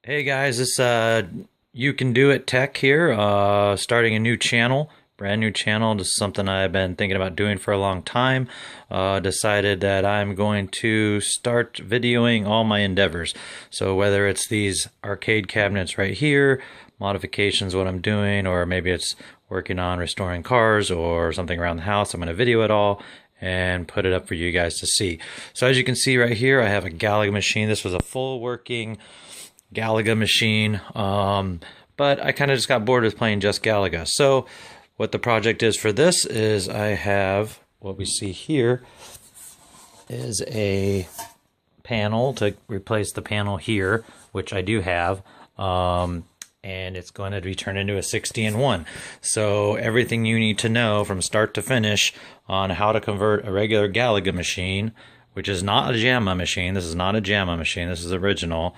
Hey guys, this YouCanDoItTech here, starting a new channel, brand new channel. This is something I've been thinking about doing for a long time. Decided that I'm going to start videoing all my endeavors. So whether it's these arcade cabinets right here, modifications, what I'm doing, or maybe it's working on restoring cars or something around the house, I'm going to video it all and put it up for you guys to see. So as you can see right here, I have a Galaga machine. This was a full working Galaga machine, but I kind of just got bored with playing just Galaga. So what the project is for this is I have what we see here is a panel to replace the panel here, which I do have, and it's going to be turned into a 60-in-1. So everything you need to know from start to finish on how to convert a regular Galaga machine, which is not a JAMA machine, this is not a JAMA machine, this is original,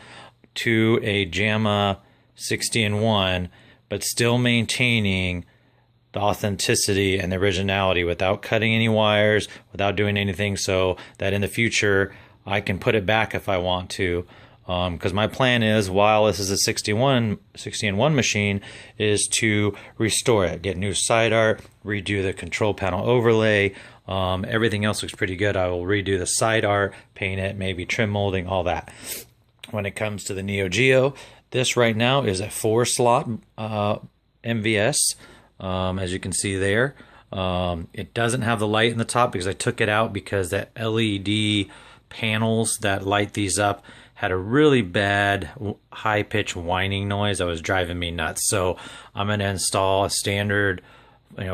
to a JAMA 60-in-1, but still maintaining the authenticity and the originality without cutting any wires, without doing anything, so that in the future I can put it back if I want to. Because my plan is, while this is a 60-in-1 machine, is to restore it, get new side art, redo the control panel overlay. Everything else looks pretty good. I will redo the side art, paint it, maybe trim molding, all that. When it comes to the Neo Geo, this right now is a 4-slot MVS, as you can see there. It doesn't have the light in the top because I took it out because the LED panels that light these up had a really bad high-pitched whining noise that was driving me nuts. So I'm going to install a standard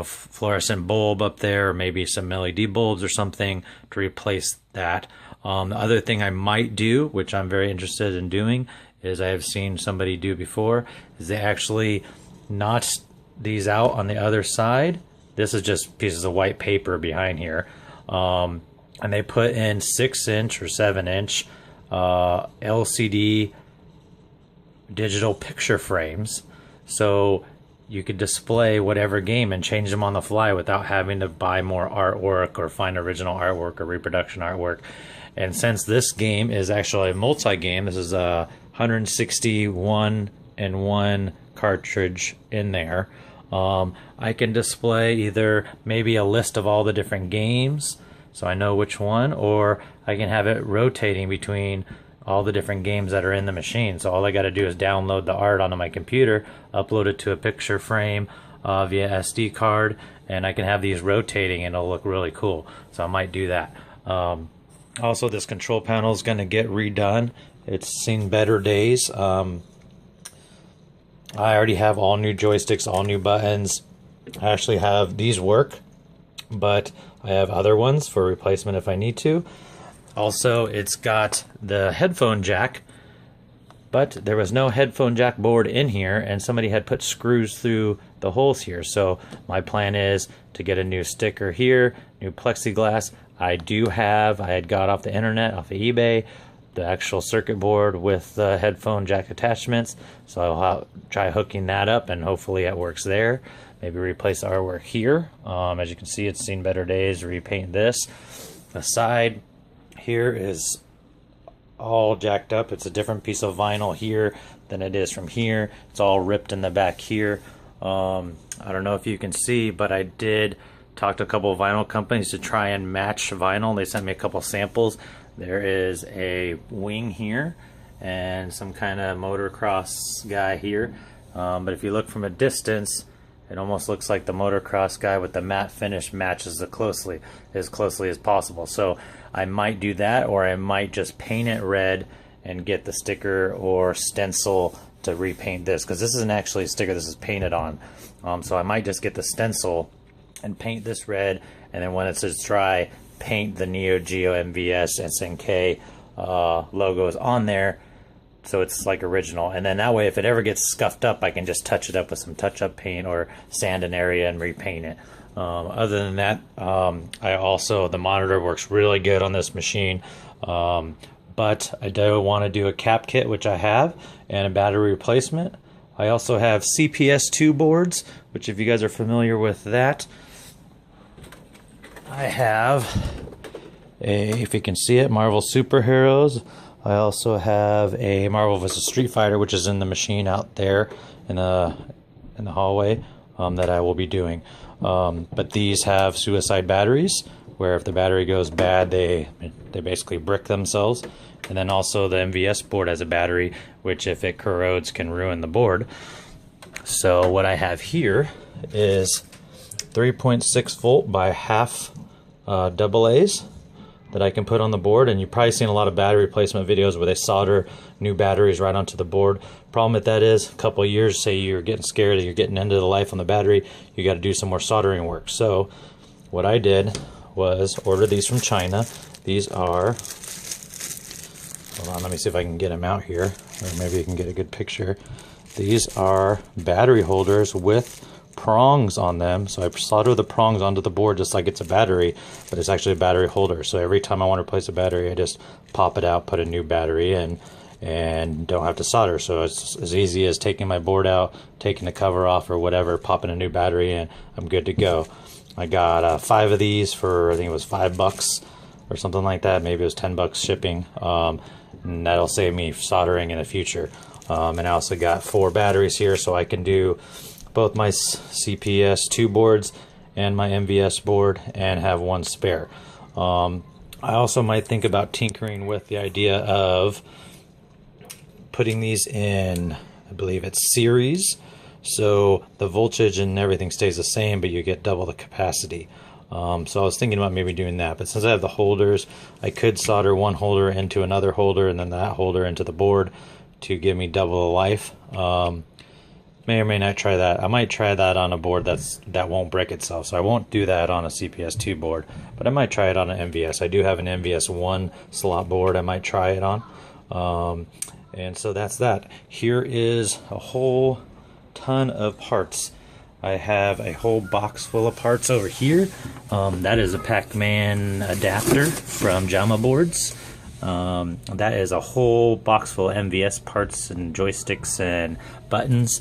fluorescent bulb up there, or maybe some LED bulbs or something to replace that. The other thing I might do, which I'm very interested in doing, is I have seen somebody do before, is they actually notch these out on the other side. This is just pieces of white paper behind here. And they put in 6-inch or 7-inch LCD digital picture frames. So you could display whatever game and change them on the fly without having to buy more artwork or find original artwork or reproduction artwork. And since this game is actually a multi-game, this is a 161-in-1 cartridge in there, I can display either maybe a list of all the different games so I know which one, or I can have it rotating between all the different games that are in the machine. So all I got to do is download the art onto my computer, upload it to a picture frame via SD card, and I can have these rotating and it'll look really cool. So I might do that. Also, this control panel is going to get redone. It's seen better days. I already have all new joysticks, all new buttons. I actually have these work, but I have other ones for replacement if I need to. Also, it's got the headphone jack, but there was no headphone jack board in here, and somebody had put screws through the holes here. So my plan is to get a new sticker here, new plexiglass. I had got off the internet, off of eBay, the actual circuit board with the headphone jack attachments. So I'll try hooking that up, and hopefully it works there. Maybe replace the artwork here. As you can see, it's seen better days. Repaint this. The side here is all jacked up. It's a different piece of vinyl here than it is from here. It's all ripped in the back here. I don't know if you can see, but I did talk to a couple of vinyl companies to try and match vinyl. They sent me a couple samples. There is a wing here and some kind of motocross guy here. But if you look from a distance, it almost looks like the motocross guy with the matte finish matches as closely as possible. So I might do that, or I might just paint it red and get the sticker or stencil to repaint this, because this isn't actually a sticker, this is painted on. So I might just get the stencil and paint this red, and then when it says dry, paint the Neo Geo MVS SNK logos on there, so it's like original. And then that way, if it ever gets scuffed up, I can just touch it up with some touch-up paint or sand an area and repaint it. Other than that, the monitor works really good on this machine, but I do want to do a cap kit, which I have, and a battery replacement. I also have CPS2 boards, which if you guys are familiar with that, I have if you can see it, Marvel Superheroes, I also have a Marvel vs. Street Fighter, which is in the machine out there in the hallway, that I will be doing. But these have suicide batteries, where if the battery goes bad, they basically brick themselves. And then also the MVS board has a battery, which if it corrodes can ruin the board. So what I have here is 3.6 volt by half AA's that I can put on the board, and you've probably seen a lot of battery replacement videos where they solder new batteries right onto the board. Problem with that is, a couple of years, say you're getting scared that you're getting into the life on the battery, you got to do some more soldering work. So what I did was order these from China. These are, hold on, let me see if I can get them out here, or maybe you can get a good picture. These are battery holders with prongs on them. So I solder the prongs onto the board just like it's a battery, but it's actually a battery holder. So every time I want to replace a battery, I just pop it out, put a new battery in, and don't have to solder. So it's as easy as taking my board out, taking the cover off or whatever, popping a new battery in, I'm good to go. I got 5 of these for, I think it was $5 or something like that. Maybe it was $10 shipping, and that'll save me soldering in the future. And I also got 4 batteries here, so I can do both my CPS2 boards and my MVS board and have 1 spare. I also might think about tinkering with the idea of putting these in, I believe it's series, so the voltage and everything stays the same, but you get double the capacity. So I was thinking about maybe doing that, but since I have the holders, I could solder one holder into another holder and then that holder into the board to give me double the life. May or may not try that. I might try that on a board that won't break itself, so I won't do that on a CPS2 board, but I might try it on an MVS. I do have an MVS 1 slot board I might try it on. And so that's that. Here is a whole ton of parts. I have a whole box full of parts over here. That is a Pac-Man adapter from JAMA boards. That is a whole box full of MVS parts and joysticks and buttons.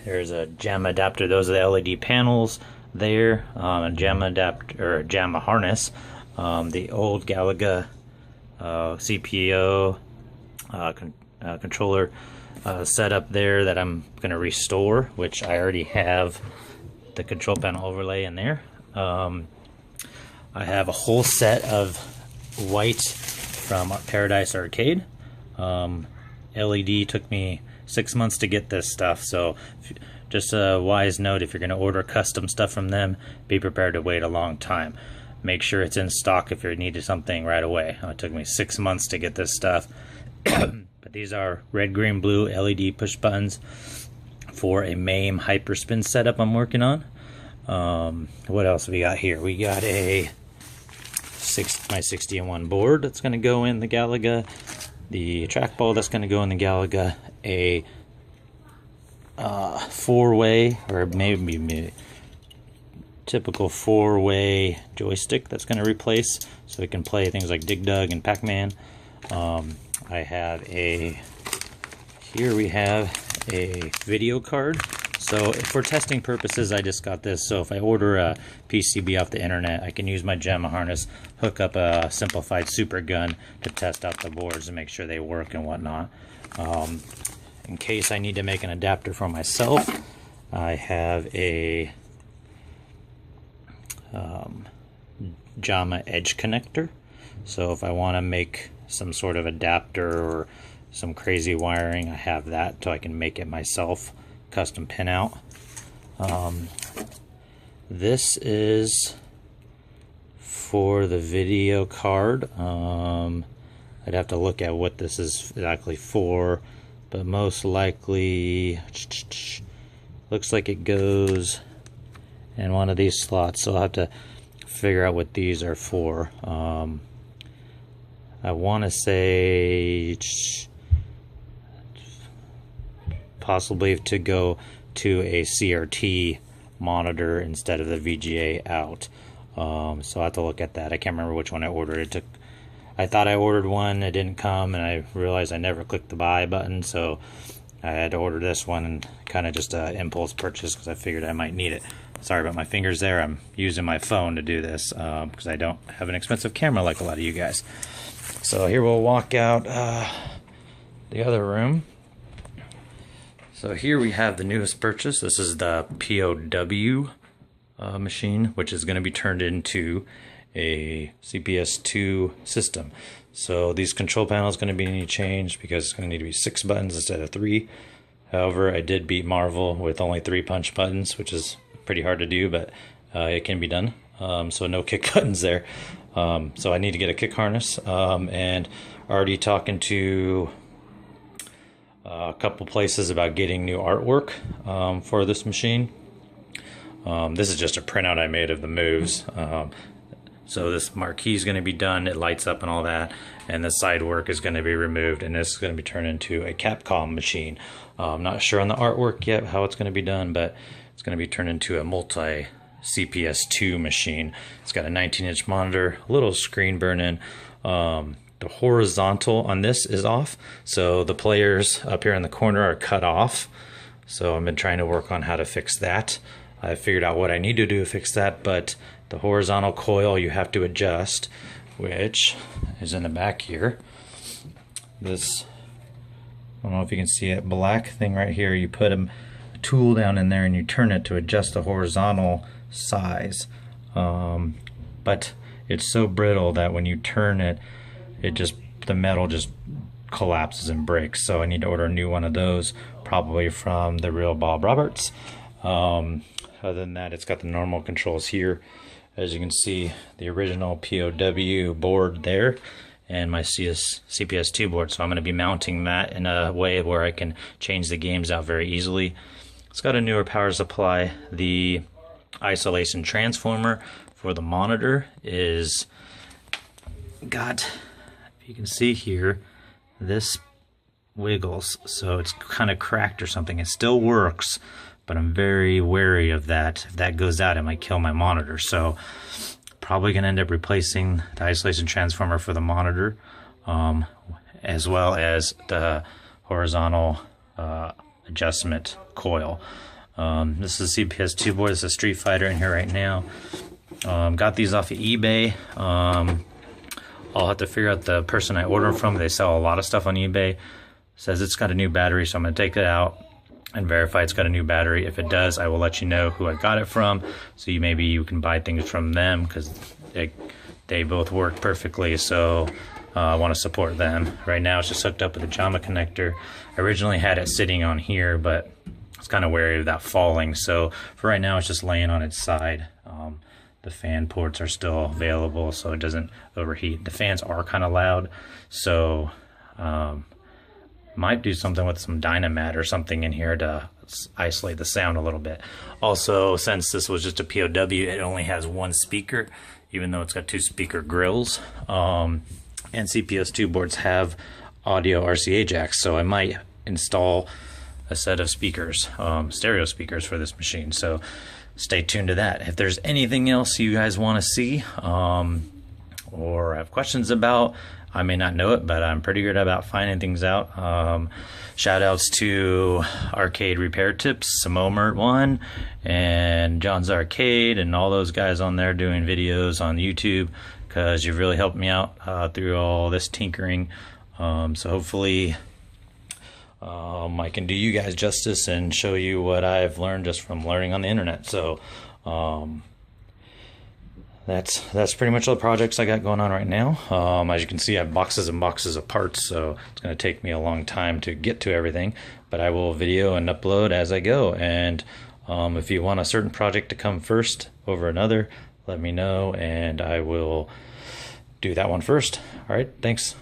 There's a JAMA adapter. Those are the LED panels there. A JAMA adapter, or a JAMA harness. The old Galaga CPO controller setup there that I'm going to restore, which I already have the control panel overlay in there. I have a whole set of white from Paradise Arcade. LED took me 6 months to get this stuff, so just a wise note, if you're going to order custom stuff from them, be prepared to wait a long time. Make sure it's in stock if you needed something right away. It took me 6 months to get this stuff. But these are red, green, blue LED push buttons for a MAME hyperspin setup I'm working on. What else we got here? We got my 60-in-1 board that's going to go in the Galaga, the trackball that's going to go in the Galaga, a 4-way, or maybe typical 4-way joystick that's going to replace, so it can play things like Dig Dug and Pac-Man. I have here we have a video card. So for testing purposes, I just got this. So if I order a PCB off the internet, I can use my JAMA harness, hook up a simplified super gun to test out the boards and make sure they work and whatnot. In case I need to make an adapter for myself, I have a JAMA edge connector. So if I want to make some sort of adapter or some crazy wiring, I have that so I can make it myself, custom pin out. This is for the video card. I'd have to look at what this is exactly for, but most likely looks like it goes in one of these slots, so I'll have to figure out what these are for. I want to say possibly to go to a CRT monitor instead of the VGA out. So I have to look at that. I can't remember which one I ordered. I thought I ordered one, it didn't come, and I realized I never clicked the buy button, so I had to order this one, and kind of just an impulse purchase because I figured I might need it. Sorry about my fingers there. I'm using my phone to do this because I don't have an expensive camera like a lot of you guys. So here we'll walk out the other room. So here we have the newest purchase. This is the POW machine, which is going to be turned into a CPS2 system. So these control panels going to be changed because it's going to need to be 6 buttons instead of 3. However, I did beat Marvel with only 3 punch buttons, which is pretty hard to do, but it can be done. So no kick buttons there. So I need to get a kick harness, and already talking to a couple places about getting new artwork for this machine. This is just a printout I made of the moves. So this marquee is going to be done, it lights up and all that, and the side work is going to be removed, and this is going to be turned into a Capcom machine. I'm not sure on the artwork yet how it's going to be done, but it's going to be turned into a multi CPS2 machine. It's got a 19-inch monitor, a little screen burn-in. The horizontal on this is off, so the players up here in the corner are cut off. So I've been trying to work on how to fix that. I figured out what I need to do to fix that, but the horizontal coil you have to adjust, which is in the back here. This, I don't know if you can see it, black thing right here, you put a tool down in there and you turn it to adjust the horizontal size. But it's so brittle that when you turn it, the metal just collapses and breaks. So I need to order a new one of those, probably from the real Bob Roberts. Other than that, it's got the normal controls here. As you can see, the original POW board there, and my CPS2 board. So I'm going to be mounting that in a way where I can change the games out very easily. It's got a newer power supply. The isolation transformer for the monitor is got, if you can see here, this wiggles, so it's kind of cracked or something. It still works, but I'm very wary of that. If that goes out, it might kill my monitor. So probably gonna end up replacing the isolation transformer for the monitor, as well as the horizontal adjustment coil. This is a CPS2 board. This is a Street Fighter in here right now. Got these off of eBay. I'll have to figure out the person I ordered from. They sell a lot of stuff on eBay. Says it's got a new battery, so I'm going to take it out and verify it's got a new battery. If it does, I will let you know who I got it from, so maybe you can buy things from them, because they both work perfectly. So I want to support them. Right now it's just hooked up with a JAMA connector. I originally had it sitting on here, but I was kind of wary of that falling. So for right now it's just laying on its side. The fan ports are still available, so it doesn't overheat. The fans are kind of loud, so might do something with some Dynamo or something in here to isolate the sound a little bit. Also, since this was just a POW, it only has 1 speaker, even though it's got 2 speaker grills. And CPS2 boards have audio RCA jacks, so I might install a set of speakers, stereo speakers for this machine. So stay tuned to that. If there's anything else you guys want to see or have questions about, I may not know it, but I'm pretty good about finding things out. Shout outs to Arcade Repair Tips, Samo1, and John's Arcade, and all those guys on there doing videos on YouTube, because you've really helped me out through all this tinkering. So hopefully I can do you guys justice and show you what I've learned just from learning on the internet. So that's pretty much all the projects I got going on right now. As you can see, I have boxes and boxes of parts, so it's going to take me a long time to get to everything, but I will video and upload as I go. And if you want a certain project to come first over another, let me know and I will do that one first. All right, thanks.